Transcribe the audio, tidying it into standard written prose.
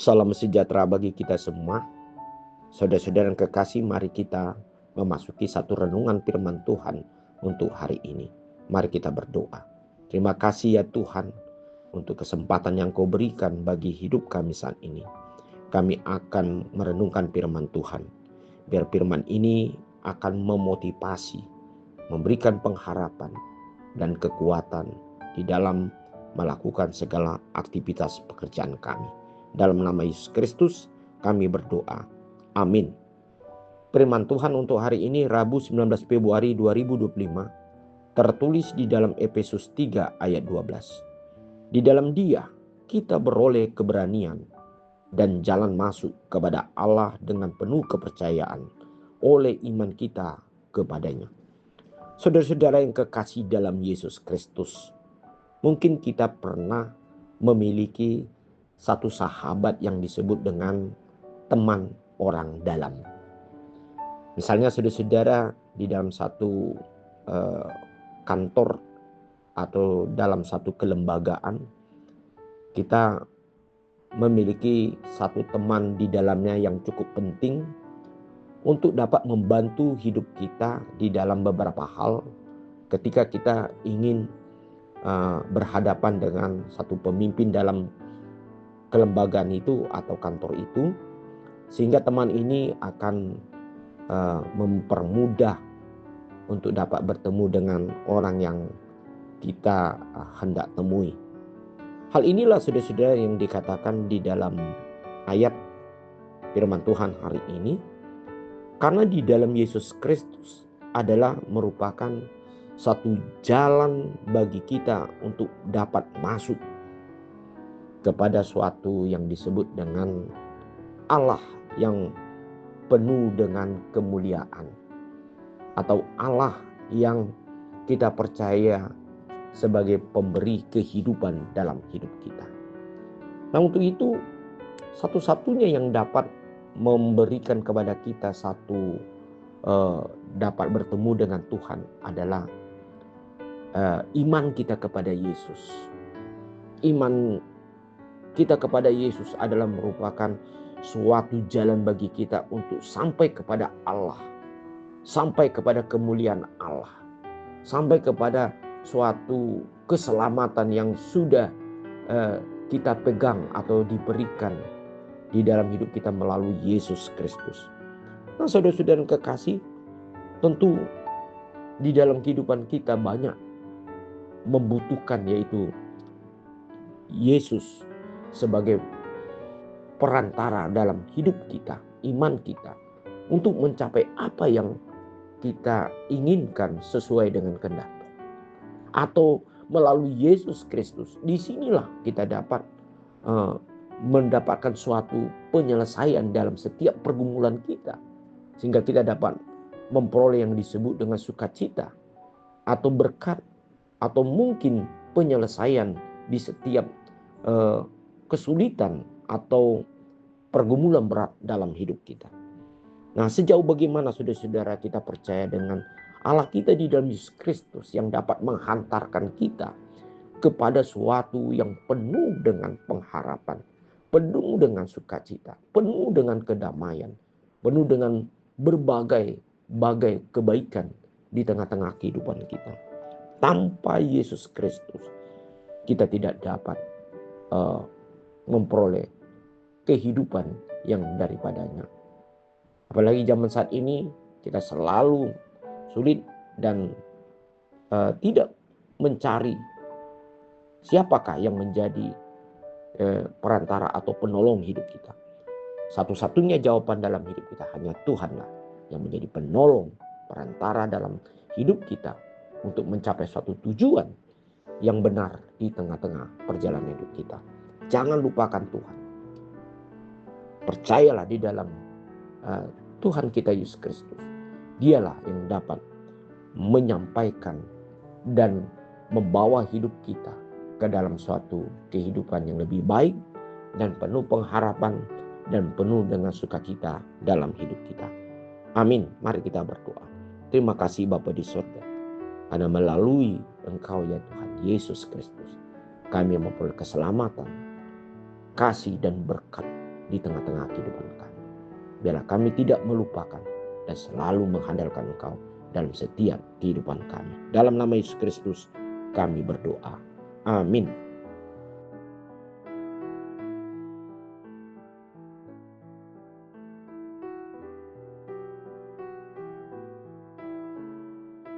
Salam sejahtera bagi kita semua. Saudara-saudara yang kekasih, mari kita memasuki satu renungan firman Tuhan untuk hari ini. Mari kita berdoa. Terima kasih ya Tuhan untuk kesempatan yang Kau berikan bagi hidup kami saat ini. Kami akan merenungkan firman Tuhan. Biar firman ini akan memotivasi, memberikan pengharapan dan kekuatan di dalam melakukan segala aktivitas pekerjaan kami. Dalam nama Yesus Kristus kami berdoa. Amin. Firman Tuhan untuk hari ini Rabu 19 Februari 2025 tertulis di dalam Efesus 3 ayat 12. Di dalam Dia kita beroleh keberanian dan jalan masuk kepada Allah dengan penuh kepercayaan oleh iman kita kepadanya. Saudara-saudara yang kekasih dalam Yesus Kristus, mungkin kita pernah memiliki satu sahabat yang disebut dengan teman orang dalam. Misalnya saudara-saudara di dalam satu kantor atau dalam satu kelembagaan, kita memiliki satu teman di dalamnya yang cukup penting untuk dapat membantu hidup kita di dalam beberapa hal ketika kita ingin berhadapan dengan satu pemimpin dalam kelembagaan itu atau kantor itu, sehingga teman ini akan mempermudah untuk dapat bertemu dengan orang yang kita hendak temui. Hal inilah saudara-saudara yang dikatakan di dalam ayat firman Tuhan hari ini, karena di dalam Yesus Kristus adalah merupakan satu jalan bagi kita untuk dapat masuk kepada suatu yang disebut dengan Allah yang penuh dengan kemuliaan, atau Allah yang kita percaya sebagai pemberi kehidupan dalam hidup kita. Nah, untuk itu satu-satunya yang dapat memberikan kepada kita satu dapat bertemu dengan Tuhan adalah iman kita kepada Yesus. Iman kita kepada Yesus adalah merupakan suatu jalan bagi kita untuk sampai kepada Allah, sampai kepada kemuliaan Allah, sampai kepada suatu keselamatan yang sudah kita pegang atau diberikan di dalam hidup kita melalui Yesus Kristus. Nah, saudara-saudara yang kekasih, tentu di dalam kehidupan kita banyak membutuhkan yaitu Yesus sebagai perantara dalam hidup kita, iman kita, untuk mencapai apa yang kita inginkan sesuai dengan kehendak. Atau melalui Yesus Kristus, disinilah kita dapat mendapatkan suatu penyelesaian dalam setiap pergumulan kita, sehingga kita dapat memperoleh yang disebut dengan sukacita atau berkat, atau mungkin penyelesaian di setiap kesulitan atau pergumulan berat dalam hidup kita. Nah, sejauh bagaimana saudara-saudara kita percaya dengan Allah kita di dalam Yesus Kristus yang dapat menghantarkan kita kepada suatu yang penuh dengan pengharapan, penuh dengan sukacita, penuh dengan kedamaian, penuh dengan berbagai kebaikan di tengah-tengah kehidupan kita. Tanpa Yesus Kristus kita tidak dapat memperoleh kehidupan yang daripadanya. Apalagi zaman saat ini kita selalu sulit dan tidak mencari siapakah yang menjadi perantara atau penolong hidup kita. Satu-satunya jawaban dalam hidup kita hanya Tuhanlah yang menjadi penolong, perantara dalam hidup kita untuk mencapai suatu tujuan yang benar di tengah-tengah perjalanan hidup kita. Jangan lupakan Tuhan. Percayalah di dalam Tuhan kita Yesus Kristus. Dialah yang dapat menyampaikan dan membawa hidup kita ke dalam suatu kehidupan yang lebih baik dan penuh pengharapan dan penuh dengan sukacita dalam hidup kita. Amin. Mari kita berdoa. Terima kasih Bapa di surga, karena melalui Engkau ya Tuhan Yesus Kristus, kami memperoleh keselamatan, kasih dan berkat di tengah-tengah kehidupan kami. Biarlah kami tidak melupakan dan selalu mengandalkan Engkau dalam setiap kehidupan kami. Dalam nama Yesus Kristus kami berdoa. Amin.